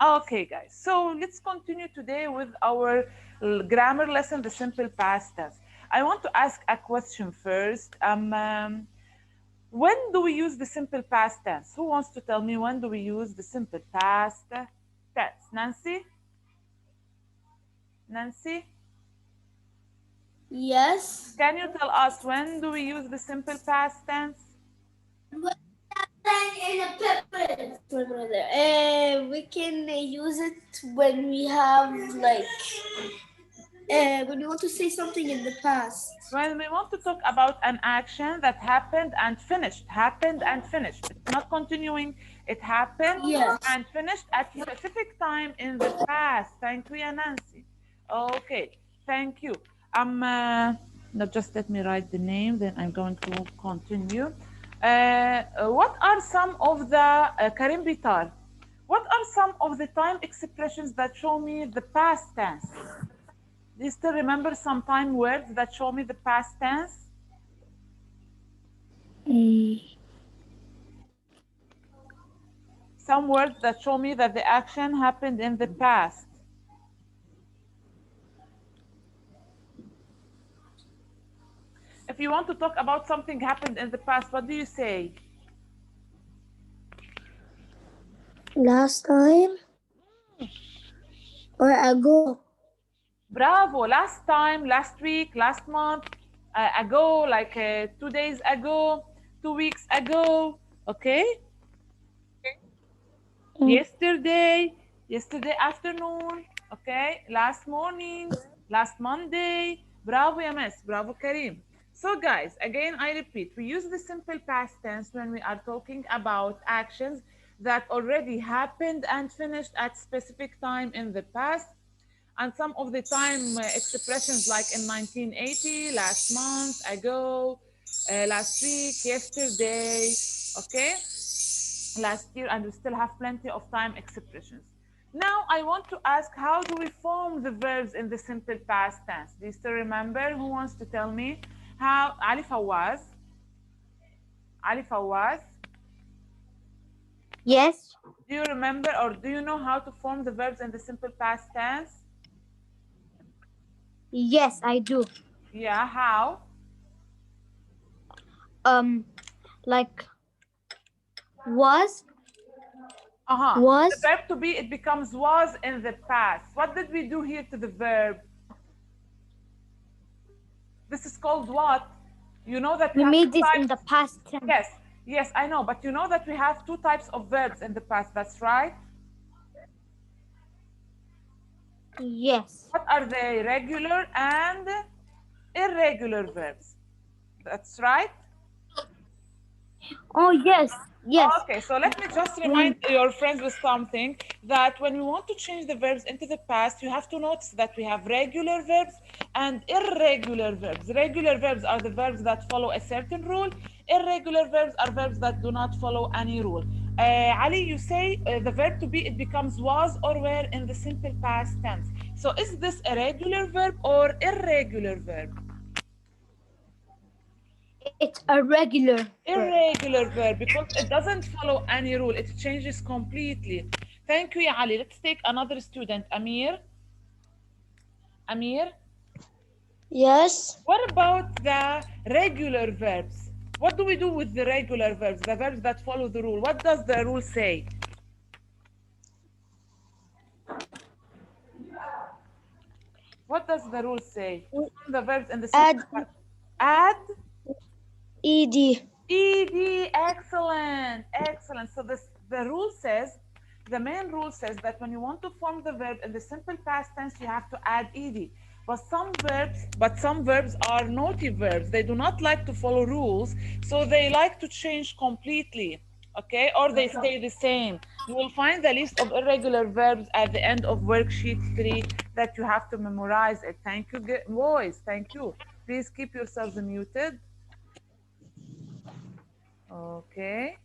Okay, guys. So let's continue today with our grammar lesson, the simple past tense. I want to ask a question first. When do we use the simple past tense? Who wants to tell me when do we use the simple past tense? Nancy? Nancy? Yes. Can you tell us when do we use the simple past tense? My brother. We can use it when we have when we want to say something in the past. When we want to talk about an action that happened and finished. It's not continuing. It happened Yes. and finished at specific time in the past. Thank you, Nancy. Okay, thank you. No, just let me write the name, then I'm going to continue. What are some of the Karim Bitar? What are some of the time expressions that show me the past tense? Do you still remember some time words that show me the past tense? Mm. Some words that show me that the action happened in the past. If you want to talk about something happened in the past, what do you say? Last time or ago. Bravo. Last time, last week, last month, ago, like 2 days ago, 2 weeks ago. Okay? Mm. Yesterday, yesterday afternoon. Okay? Last morning, last Monday. Bravo, ya miss. Bravo, Karim. So, guys, again, I repeat, we use the simple past tense when we are talking about actions that already happened and finished at specific time in the past. And some of the time expressions like in 1980, last month, ago, last week, yesterday, okay, last year, and we still have plenty of time expressions. Now, I want to ask, how do we form the verbs in the simple past tense? Do you still remember? Who wants to tell me how? Ali Fawaz. Ali Fawaz. Yes. Do you remember or do you know how to form the verbs in the simple past tense? Yes, I do. Yeah, how? Um, like was Uh-huh. The was. verb to be, it becomes was in the past. What did we do here to the verb? This is called what? You know that we We have made two this in the types. past tense. Yes, yes, I know. But you know that we have two types of verbs in the past. That's right. Yes. What are they? Regular and irregular verbs. That's right. Oh yes. Yes. Okay, so let me just We remind your friends with something that when we want to change the verbs into the past, you have to notice that we have regular verbs and irregular verbs. Regular verbs are the verbs that follow a certain rule. Irregular verbs are verbs that do not follow any rule. Ali, you say the verb to be, it becomes was or were in the simple past tense. So is this a regular verb or irregular verb? it's a regular verb. Irregular verb because it doesn't follow any rule. It changes completely. Thank you, ya Ali. Let's take another student. Amir. Amir. Yes. What about the regular verbs? What do we do with the regular verbs, the verbs that follow the rule? What does the rule say? What does the rule say to form the verbs in the simple Add past? Add ed. ed. Excellent, excellent. So the rule says, the main rule says that when you want to form the verb in the simple past tense, you have to add ed. But some verbs are naughty verbs. They do not like to follow rules, so they like to change completely. Okay, or they stay the same. You will find the list of irregular verbs at the end of worksheet 3 that you have to memorize it. Thank you, boys. Thank you. Please keep yourselves muted. Okay,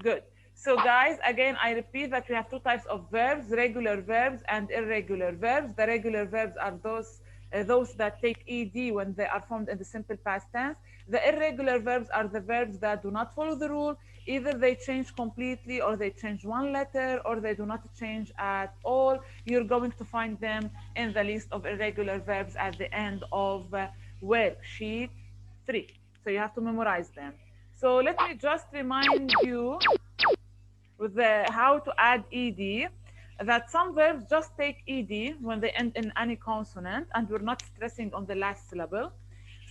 good. So, guys, again, I repeat that we have two types of verbs, regular verbs and irregular verbs. The regular verbs are those those that take ed when they are formed in the simple past tense. The irregular verbs are the verbs that do not follow the rule. Either they change completely, or they change one letter, or they do not change at all. You're going to find them in the list of irregular verbs at the end of worksheet 3. So you have to memorize them. So let me just remind you with how to add ed, that some verbs just take ed when they end in any consonant, and we're not stressing on the last syllable.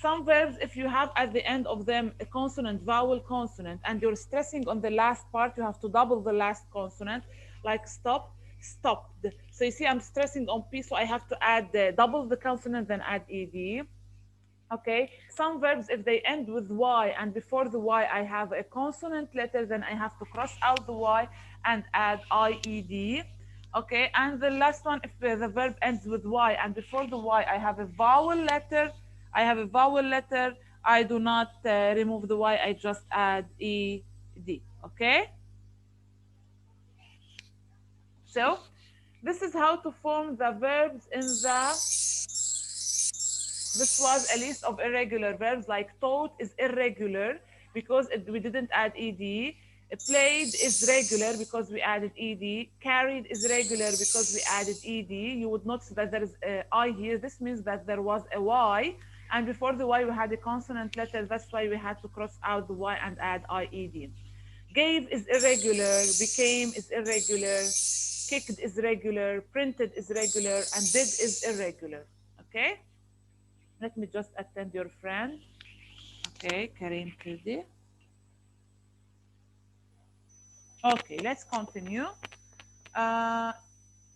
Some verbs, if you have at the end of them a consonant, vowel consonant, and you're stressing on the last part, you have to double the last consonant, like stop, stopped. So you see, I'm stressing on p, so I have to add double the consonant, then add ed. Okay, some verbs, if they end with y and before the y I have a consonant letter, then I have to cross out the y and add ied. Okay, and the last one, if the verb ends with y and before the y I have a vowel letter, I do not remove the y, I just add ed. Okay, so this is how to form the verbs in the. This was a list of irregular verbs, like taught is irregular because we didn't add ed. Played is regular because we added ed. Carried is regular because we added ed. You would notice that there is a I here. This means that there was a y, and before the y we had a consonant letter. That's why we had to cross out the y and add ied. Gave is irregular. Became is irregular. Kicked is regular. Printed is regular, and did is irregular. Okay. Let me just attend your friend. Okay, Karim Kirdi. Okay, let's continue. Uh,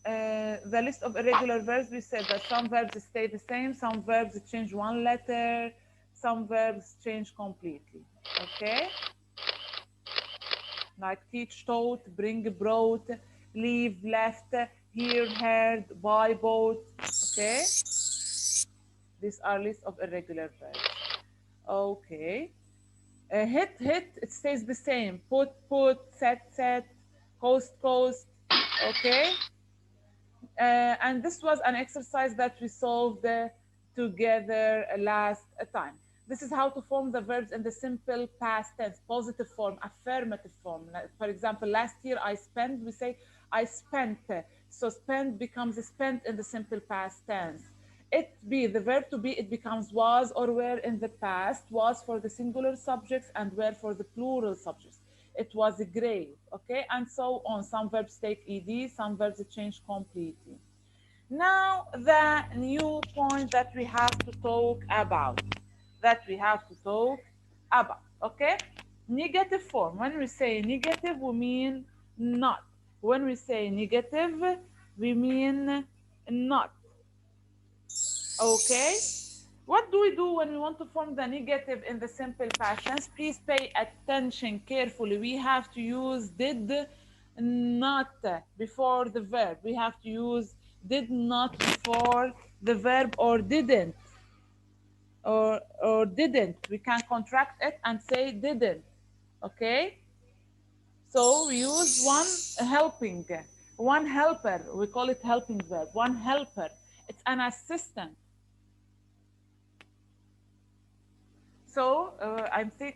the list of irregular verbs, we said that some verbs stay the same, some verbs change one letter, some verbs change completely. Okay, like teach, taught, bring, brought, leave, left, hear, heard, buy, bought. Okay, these are lists of irregular verbs. Okay. Hit, it stays the same. Put, set, coast, coast. Okay. And this was an exercise that we solved together last time. This is how to form the verbs in the simple past tense, positive form, affirmative form. For example, last year I spent, we say I spent. So spent becomes spent in the simple past tense. It be, the verb to be, it becomes was or were in the past, was for the singular subjects and were for the plural subjects. It was great, okay, and so on. Some verbs take ed, some verbs change completely. Now the new point that we have to talk about, okay, negative form. When we say negative, we mean not. When we say negative, we mean not. Okay, what do we do when we want to form the negative in the simple past tense? Please pay attention carefully. We have to use did not before the verb. We have to use did not before the verb, or didn't, or didn't. We can contract it and say didn't. Okay, so we use one helper. We call it helping verb. One helper. It's an assistant. So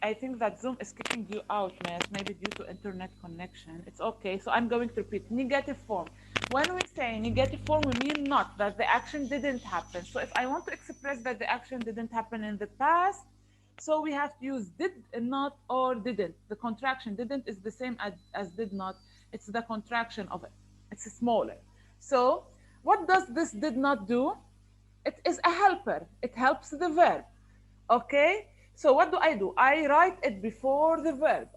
I think that Zoom is kicking you out, Matt, maybe due to internet connection. It's okay. So I'm going to repeat negative form. When we say negative form, we mean not, that the action didn't happen. So if I want to express that the action didn't happen in the past, so we have to use did not or didn't. The contraction didn't is the same as did not. It's the contraction of it. It's smaller. So what does this did not do? It is a helper. It helps the verb. Okay, so what do? I write it before the verb.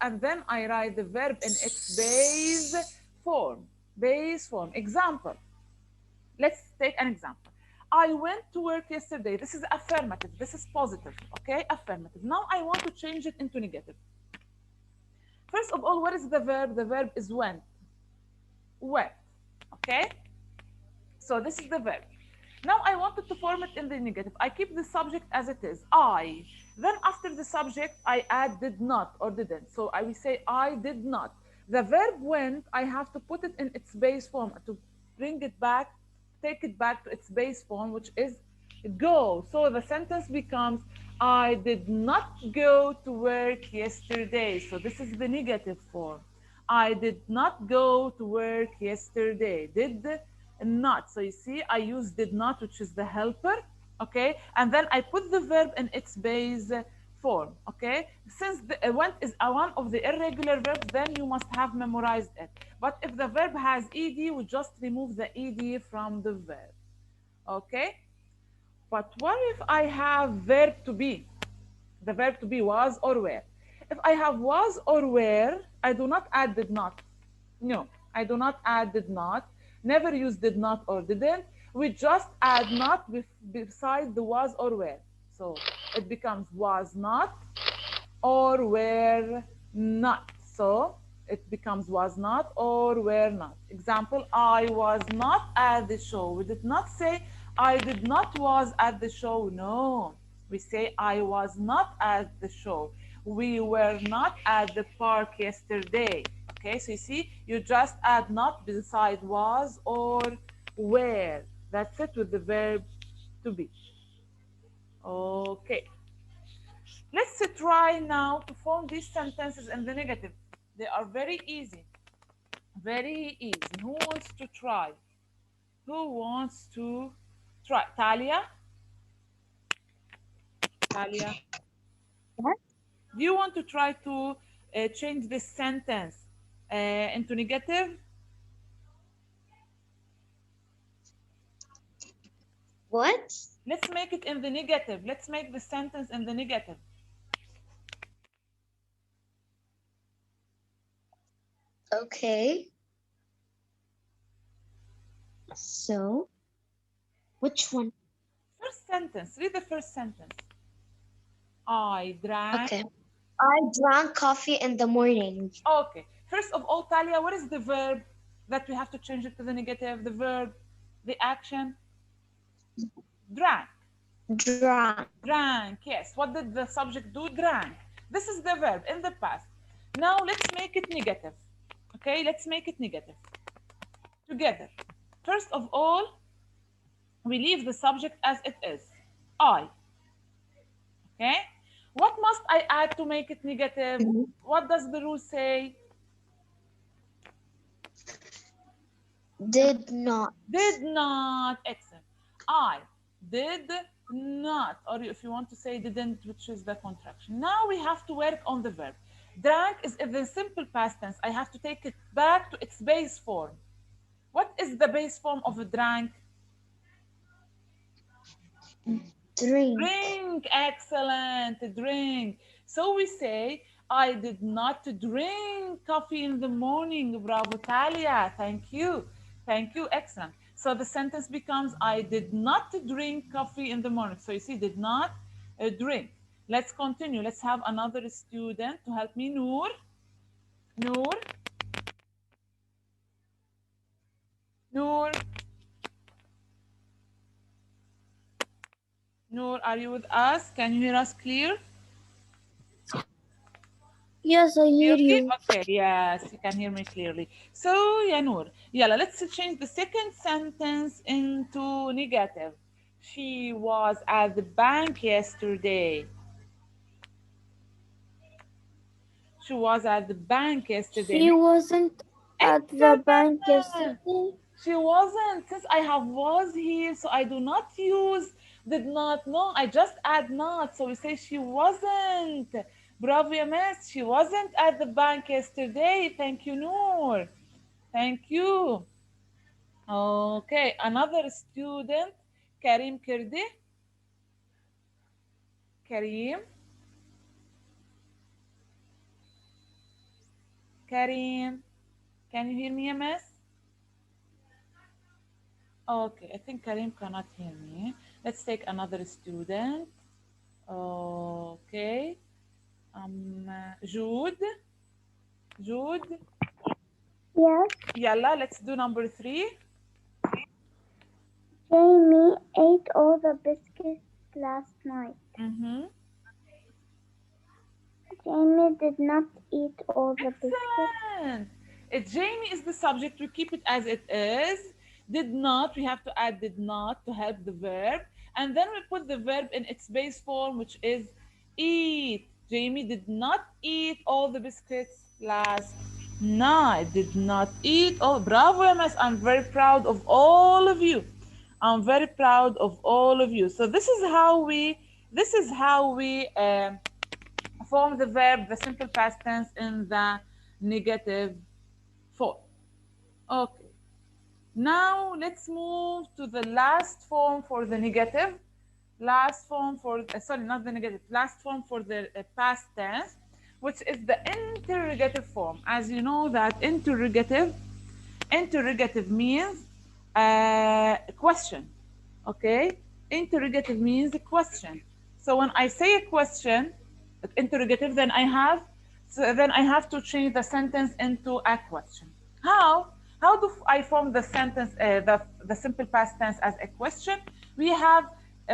And then I write the verb in its base form. Example. Let's take an example. I went to work yesterday. This is affirmative. This is positive. Okay, affirmative. Now I want to change it into negative. First of all, what is the verb? The verb is went. Went. Okay, so this is the verb. Now I wanted to form it in the negative. I keep the subject as it is, I. Then after the subject, I add did not or didn't. So I will say I did not. The verb went, I have to put it in its base form to bring it back take it back to its base form, which is go. So the sentence becomes, I did not go to work yesterday. So this is the negative form. I did not go to work yesterday. Did not. So you see, I use did not, which is the helper. Okay. And then I put the verb in its base form. Okay. Since the want is one of the irregular verbs, then you must have memorized it. But if the verb has ed, we just remove the ed from the verb. Okay. But what if I have verb to be? The verb to be was or were. If I have was or were, I do not add did not. No, I do not add did not. Never use did not or didn't. We just add not beside the was or were. So it becomes was not or were not. So it becomes was not or were not. Example, I was not at the show. We did not say I did not was at the show. No, we say I was not at the show. We were not at the park yesterday. Okay, so you see, you just add not beside was or were. That's it with the verb to be. Okay. Let's try now to form these sentences in the negative. They are very easy. Very easy. Who wants to try? Who wants to try? Talia? Talia? What? Do you want to try to change this sentence into negative? What? Let's make it in the negative. Let's make the sentence in the negative. Okay. So, which one? First sentence. Read the first sentence. I drank. Okay. I drank coffee in the morning. Okay. First of all, Talia, what is the verb that we have to change it to the negative? The verb, the action, drank. Drank. Drank. Yes. What did the subject do? Drank. This is the verb in the past. Now let's make it negative. Okay, let's make it negative. Together. First of all, we leave the subject as it is. I. Okay. What must I add to make it negative? Mhm. What does the rule say? Did not. Did not. Excellent. I did not. Or if you want to say didn't, which is the contraction. Now we have to work on the verb. Drank is in the simple past tense. I have to take it back to its base form. What is the base form of a drank? Drink. Drink. Excellent. Drink. So we say, I did not drink coffee in the morning. Bravo, Talia. Thank you. Thank you. Excellent. So the sentence becomes, I did not drink coffee in the morning. So you see, did not drink. Let's continue. Let's have another student to help me. Noor. Noor. Noor. Noor, are you with us? Can you hear us clear? Yes, I hear Clearly? you. Okay, yes, you can hear me clearly. So, yeah, Noor, yalla, let's change the second sentence into negative. She was at the bank yesterday. She was at the bank yesterday. She wasn't at the bank Excellent. yesterday. She wasn't. Since I have was here, so I do not use did not. No, I just add not. So we say she wasn't. Bravo, ya miss. She wasn't at the bank yesterday. Thank you, Noor. Thank you. Okay, another student, Karim Kirdi. Karim, Karim, can you hear me, miss? Okay, I think Karim cannot hear me. Let's take another student. Okay, Jude. Jude. Yes, Yalla, let's do number three. Jamie ate all the biscuits last night. Mm-hmm. Jamie did not eat all the biscuits. Excellent. Jamie is the subject. We keep it as it is. Did not, we have to add did not to help the verb. And then we put the verb in its base form, which is eat. Jamie did not eat all the biscuits last night. Did not eat all. Bravo, MS. I'm very proud of all of you. I'm very proud of all of you. So this is how we form the verb, the simple past tense in the negative form. Okay. Now let's move to the last form for the negative. Last form for, sorry, not the negative, last form for the past tense, which is the interrogative form. As you know that interrogative means question. Okay? Interrogative means a question. So when I say a question, interrogative, then I have to change the sentence into a question. How? How do I form the sentence, the simple past tense as a question? We have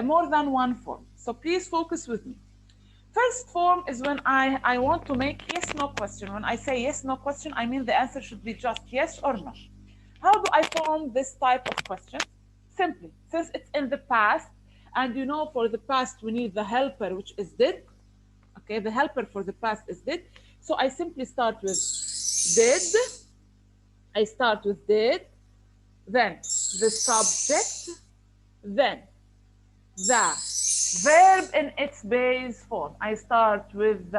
more than one form. So please focus with me. First form is when I want to make yes, no question. When I say yes, no question, I mean the answer should be just yes or no. How do I form this type of question? Simply, since it's in the past, and you know for the past we need the helper, which is did. Okay, the helper for the past is did. So I simply start with did. I start with did, then the subject, then the verb in its base form. I start with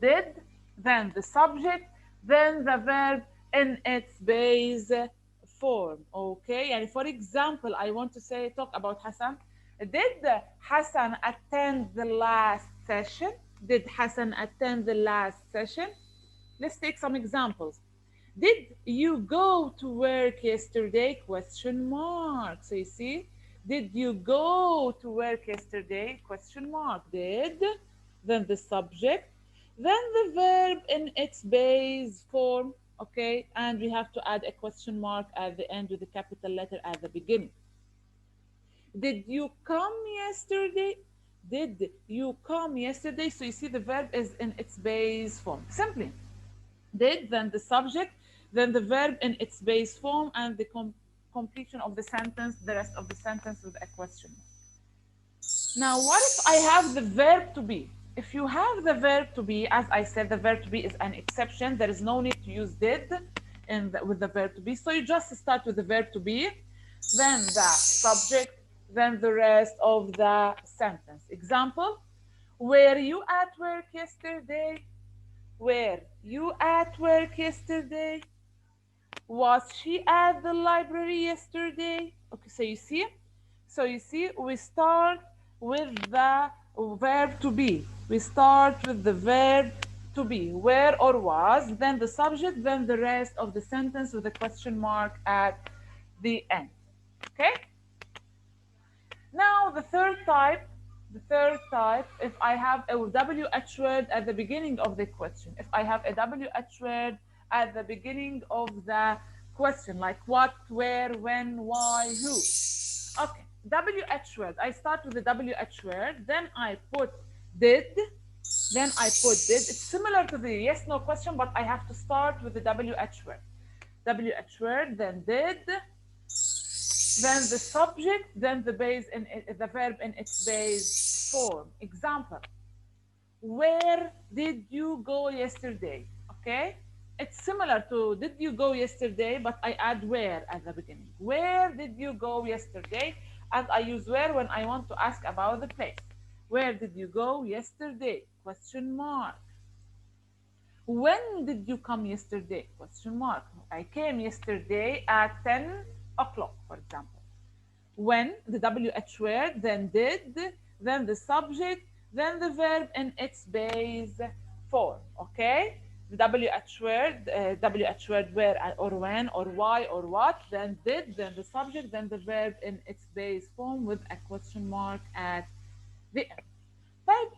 did, then the subject, then the verb in its base form. Okay, and for example, I want to talk about Hassan. Did Hassan attend the last session? Did Hassan attend the last session? Let's take some examples. Did you go to work yesterday? Question mark. So you see, did you go to work yesterday? Question mark. Did, then the subject, then the verb in its base form. Okay, and we have to add a question mark at the end with a capital letter at the beginning. Did you come yesterday? Did you come yesterday? So you see the verb is in its base form. Simply did, then the subject, then the verb in its base form, and the completion of the sentence, the rest of the sentence with a question. Now, what if I have the verb to be? If you have the verb to be, as I said, the verb to be is an exception. There is no need to use did with the verb to be. So you just start with the verb to be, then the subject, then the rest of the sentence. Example, were you at work yesterday? Were you at work yesterday? Was she at the library yesterday? Okay, so you see, we start with the verb to be. We start with the verb to be, where or was, then the subject, then the rest of the sentence with a question mark at the end. Okay? Now the third type, if I have a WH word at the beginning of the question, if I have a WH word at the beginning of the question, like what, where, when, why, who. Okay, WH word. I start with the WH word, then I put did, then I put did. It's similar to the yes, no question, but I have to start with the WH word. WH word, then did, then the subject, then the verb in its base form. Example, where did you go yesterday? Okay, it's similar to did you go yesterday, but I add where at the beginning. Where did you go yesterday? And I use where when I want to ask about the place. Where did you go yesterday? Question mark. When did you come yesterday? Question mark. I came yesterday at 10 o'clock, for example. When, the WH word, then did, then the subject, then the verb in its base form. Okay? The WH word where or when or why or what, then did, then the subject, then the verb in its base form with a question mark at the end. Right?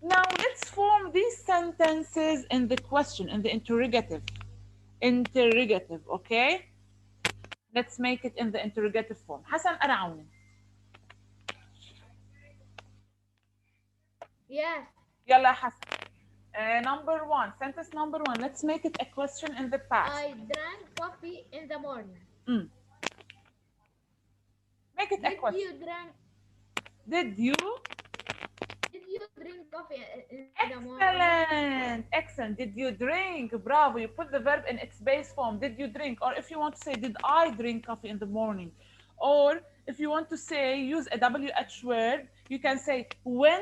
Now let's form these sentences in the question, in the interrogative. Interrogative, okay? Let's make it in the interrogative form. Hassan Araouni. Yes. يلا حسن. Number one, sentence number one. Let's make it a question in the past. I drank coffee in the morning. Mm. Make it a question. Did you? Did you drink coffee in the morning? Excellent. Excellent. Did you drink? Bravo. You put the verb in its base form. Did you drink? Or if you want to say, did I drink coffee in the morning? Or if you want to say, use a WH word, you can say, when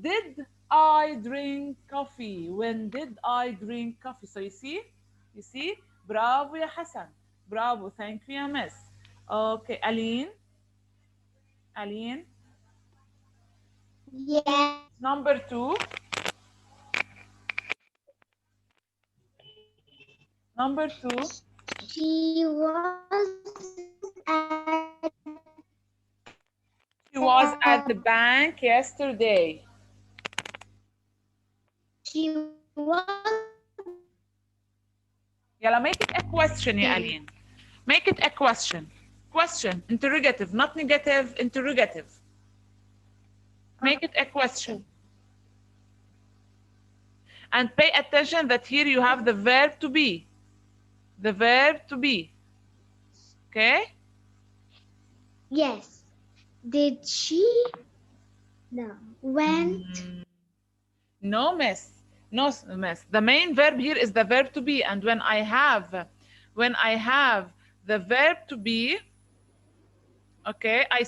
did I drink coffee? When did I drink coffee? So you see? You see? Bravo ya Hassan. Bravo. Thank you, ya Miss. Okay. Aline. Aline. Yes. Number two. Number two. She was at She was at the bank yesterday. she was Yalla, make it a question, ya Aline. Make it a question. Question, interrogative, not negative, interrogative. Make it a question. And pay attention that here you have the verb to be. The verb to be. Okay? yes. Did she? No. Went. No, miss. No, miss. The main verb here is the verb to be. And when I have the verb to be, okay, I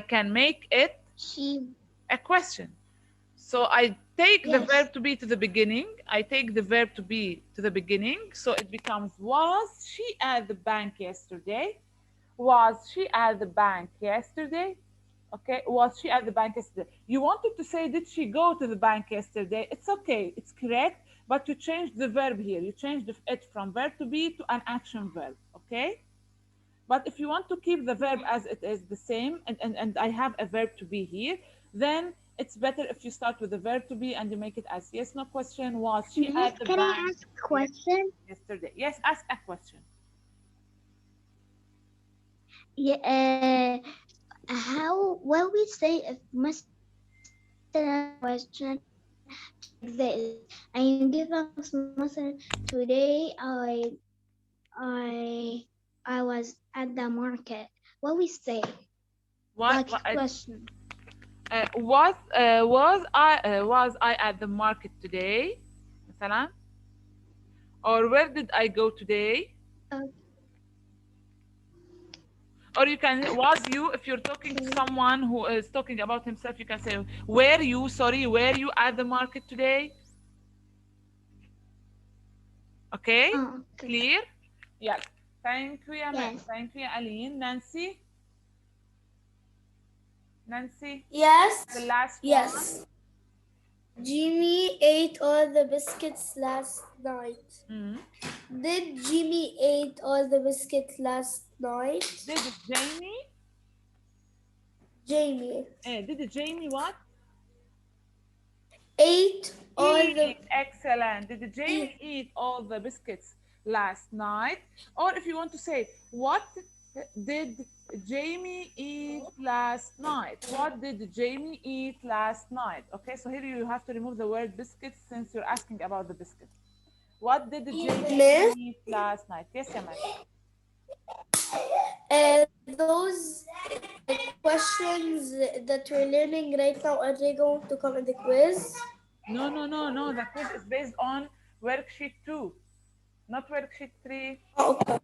can make it She. a question. So I take the Yes. verb to be to the beginning. I take the verb to be to the beginning. So it becomes, was she at the bank yesterday? Was she at the bank yesterday? Okay, was she at the bank yesterday? You wanted to say, did she go to the bank yesterday? It's okay, it's correct, but you changed the verb here. You changed it from verb to be to an action verb, okay? But if you want to keep the verb as it is the same, and I have a verb to be here, then it's better if you start with the verb to be and you make it as yes, no question. Was she Miss, at the can I bank ask a question? yesterday? Yes, ask a question. Yeah. How? What we say if مثلا question like this, and you give us مثلا today I was at the market. What we say? What, Like a question. was I at the market today? مثلا. Or where did I go today? Uh, Or you can, was you, if you're talking to someone who is talking about himself, you can say, were you at the market today? Okay? okay. Clear? Yes. Thank you, Yes. thank you, Aline. Nancy? Nancy? Yes. The last one? Yes. Jimmy ate all the biscuits last night. Mm. Did Jimmy ate all the biscuits last night? Did Jamie? Jamie Did Jamie what? ate all the. Excellent. Did Jamie eat all the biscuits last night? Or if you want to say, what did Jamie eat last night? What did Jamie eat last night? Okay, so here you have to remove the word biscuits since you're asking about the biscuits. What did Jamie Miss? eat last night? Yes, Yaman. Those questions that we're learning right now, are they going to come in the quiz? No. The quiz is based on worksheet 2, not worksheet 3. Oh, okay.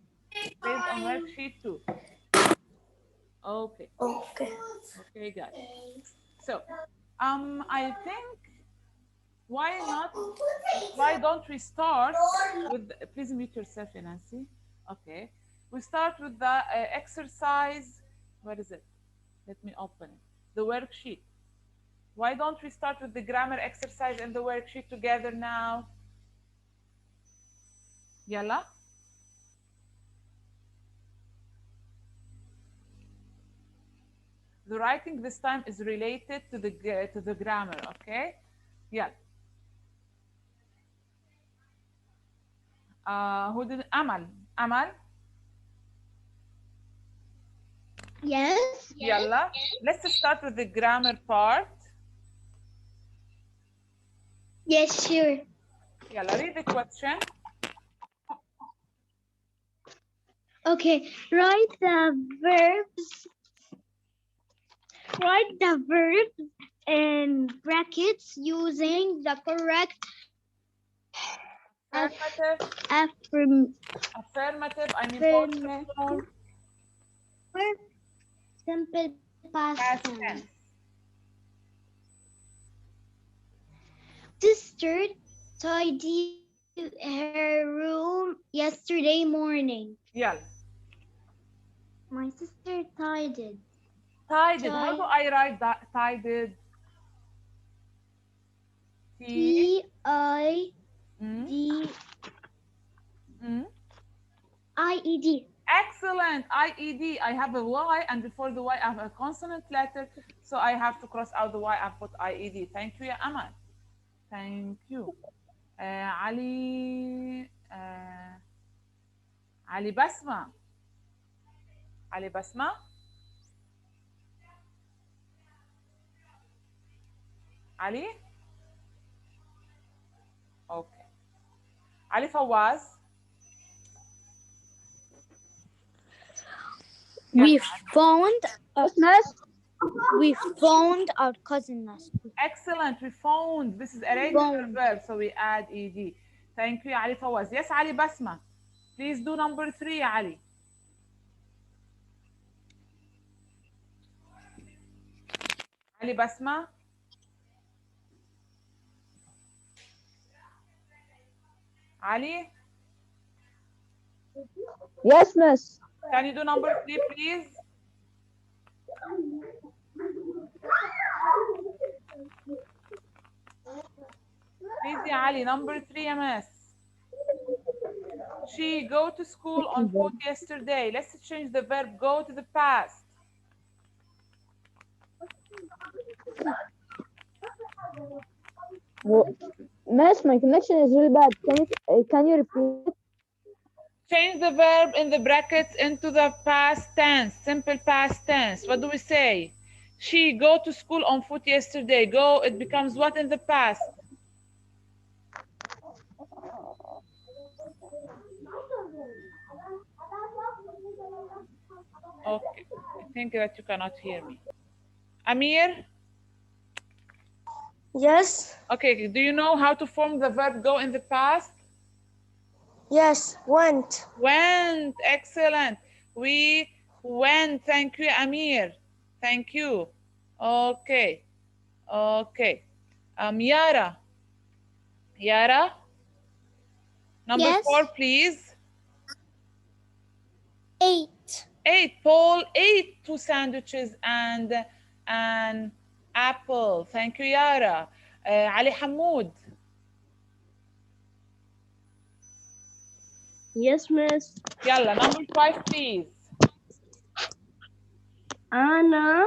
Based on worksheet 2. Okay. Okay. Okay, guys. So, I think why don't we start with, please mute yourself, Nancy. Okay. We start with the exercise. Where is it? Let me open it. The worksheet. Why don't we start with the grammar exercise and the worksheet together now? Yalla. The writing this time is related to the grammar, okay? Yeah. Who did Amal? Amal? Yes. Yalla. Let's start with the grammar part. Yes, sure. Yalla, read the question. Okay, write the verbs in brackets using the correct Affirmative. affirm, Affirmative. I mean positive affirm, form. simple past Past tense. tense. Sister tidied her room yesterday morning. يلا. My sister tidied. Tided. How do I write that? Tided. T. T-I-D-I-E-D. Mm, mm. Excellent. IED. I have a Y, and before the Y, I have a consonant letter. So I have to cross out the Y and put IED. Thank you, ya Aman. Thank you. علي علي بسمة. علي بسمة. علي. Okay. علي فواز. We يلا. found we found our cousin last week. Excellent. We found. This is a regular verb, so we add ed. Thank you, Ali Fawaz. Yes, Ali Basma. Please do number 3, Ali. Ali Basma. Ali, Yes, miss. can you do number 3, please? Please, ya Ali. Number 3, MS. She go to school on foot yesterday. Let's change the verb go to the past. Miss, my connection is really bad. Can you repeat? Change the verb in the brackets into the past tense, simple past tense. What do we say? She go to school on foot yesterday. Go, it becomes what in the past? Okay, I think that you cannot hear me. Amir? Yes. Okay, do you know how to form the verb go in the past? Yes. Went. Went, excellent. We went. Thank you, Amir. Thank you. Okay, okay. Yara. Yara, number 4, please. 8. 8. Paul ate 2 sandwiches and an apple. Thank you, Yara. Ali Hamoud. Yes, miss. Yalla, number 5, please. Anna.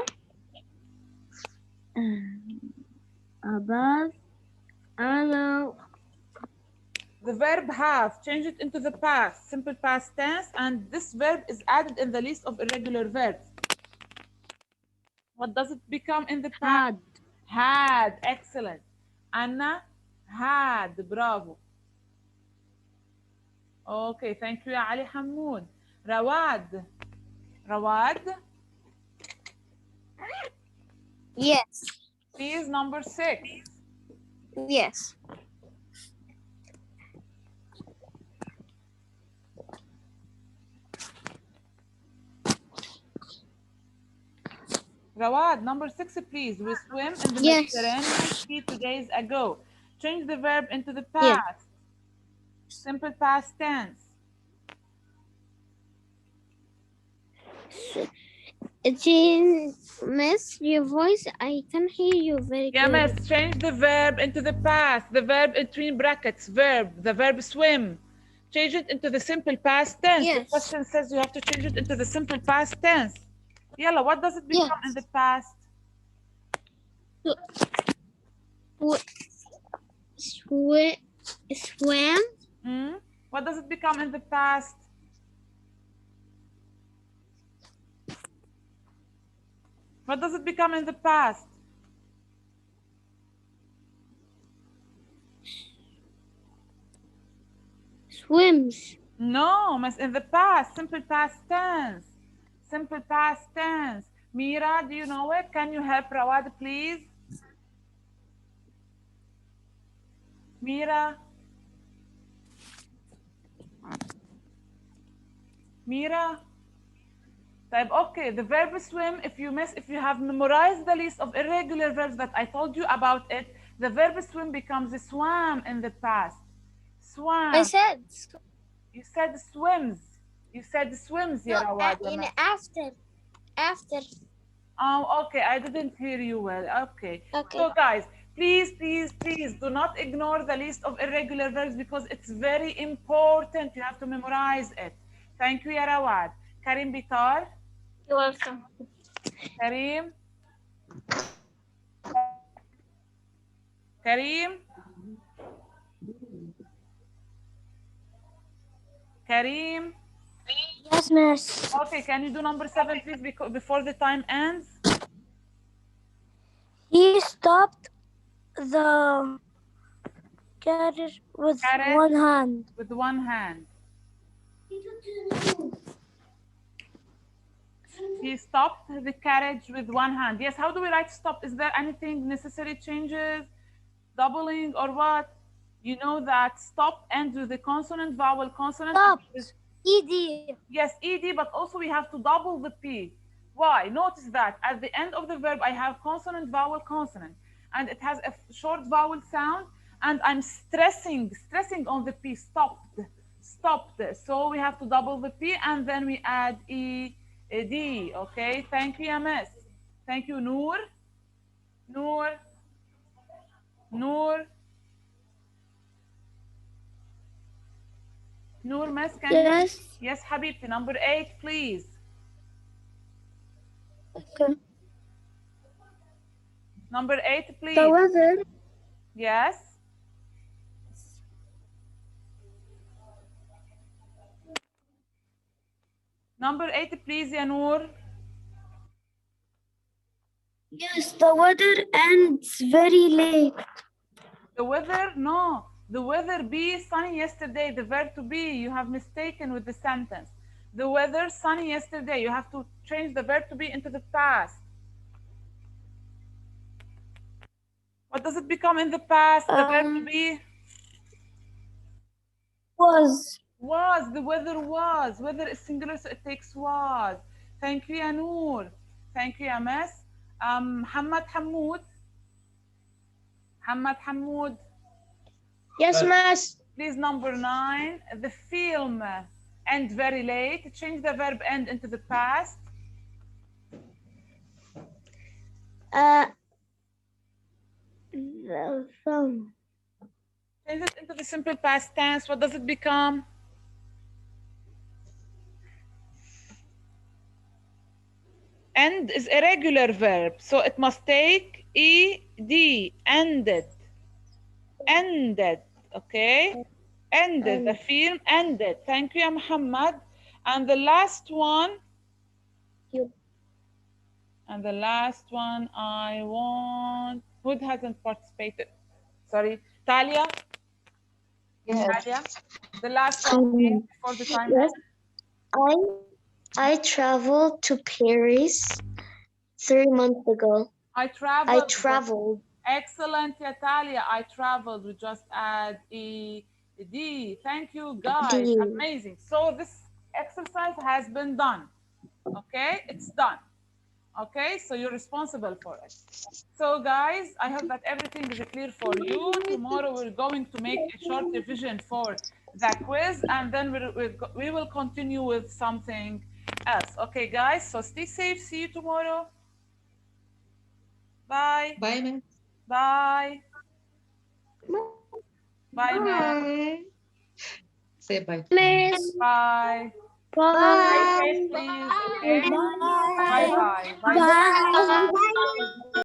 Above. Anna. The verb have, change it into the past, simple past tense, and this verb is added in the list of irregular verbs. What does it become in the past? Had. Excellent. Anna had. Bravo. Okay, thank you, Ali Hamoud. Rawad. Rawad, Yes. please, number 6. Yes. Rawad, number 6, please. We swim in the Yes. Mediterranean Sea 2 days ago. Change the verb into the past. Simple past tense. Miss, your voice, I can hear you very Yeah, good. miss, change the verb into the past. The verb between brackets, verb, the verb swim. Change it into the simple past tense. The Yes. question says you have to change it into the simple past tense. Yalla, what does it become in the past? Swam. Hmm? What does it become in the past? What does it become in the past? Swims. No, miss, in the past, simple past tense. Simple past tense. Mira, do you know it? Can you help Rawad, please? Mira, Mira. Type, okay, the verb swim, if you have memorized the list of irregular verbs that I told you about it, the verb swim becomes swam in the past. I Swam. said You said swims. You said swims, no. ya Rawad. After. Oh, okay. I didn't hear you well. Okay. Okay. So, guys, please, please, please do not ignore the list of irregular verbs because it's very important. You have to memorize it. Thank you, ya Rawad. Karim Bitar. You're welcome. Karim. Karim. Karim. Yes, miss. Okay, can you do number 7, please, before the time ends? He stopped the carriage with Carrot one hand. with one hand. He stopped the carriage with one hand. Yes, how do we write stop? Is there anything necessary changes? Doubling or what? You know that stop ends with the consonant, vowel, consonant. Stopped. ED. Yes, ed, but also we have to double the p. Why? Notice that at the end of the verb, I have consonant, vowel, consonant, and it has a short vowel sound, and I'm stressing on the p. Stopped, stopped. So we have to double the p, and then we add ed. Okay. Thank you, Ms. Thank you, Noor. Noor. Noor. Noor, Miss, can you? Yes. Yes, Habibti. Number 8, please. Okay. Number 8, please. The weather. Yes. Number 8, please, Yanur. Yes, the weather ends very late. The weather, no. The weather be sunny yesterday. The verb to be, you have mistaken with the sentence. The weather sunny yesterday. You have to change the verb to be into the past. What does it become in the past? The verb to be? Was. Was. The weather was. Weather is singular, so it takes was. Thank you, Yanur. Thank you, Ms. Hamad Hamoud. Hamad Hamoud. Yes, miss. Please, number 9. The film end very late. Change the verb end into the past. The film. Change it into the simple past tense. What does it become? End is a regular verb, so it must take ed. Ended. Ended. Okay? Ended. The film ended. Thank you, Muhammad. And the last one. And the last one I want. Who hasn't participated? Sorry. Talia? Yes. Talia? The last one, please, before the time ends. I traveled to Paris 3 months ago. I traveled. I traveled. Excellent, Talia. I traveled. We just add ed. Thank you, guys. D. Amazing. So this exercise has been done. Okay, it's done. Okay, so you're responsible for it. So guys, I hope that everything is clear for you. Tomorrow we're going to make a short revision for the quiz, and then we will continue with something else. Okay, guys, so stay safe. See you tomorrow. Bye. Bye, ma'am. Bye. Bye, ma'am. Bye. Say bye. Miss. Bye. Bye. Stay safe, please. Okay. Bye. Bye. Bye. Bye. Bye.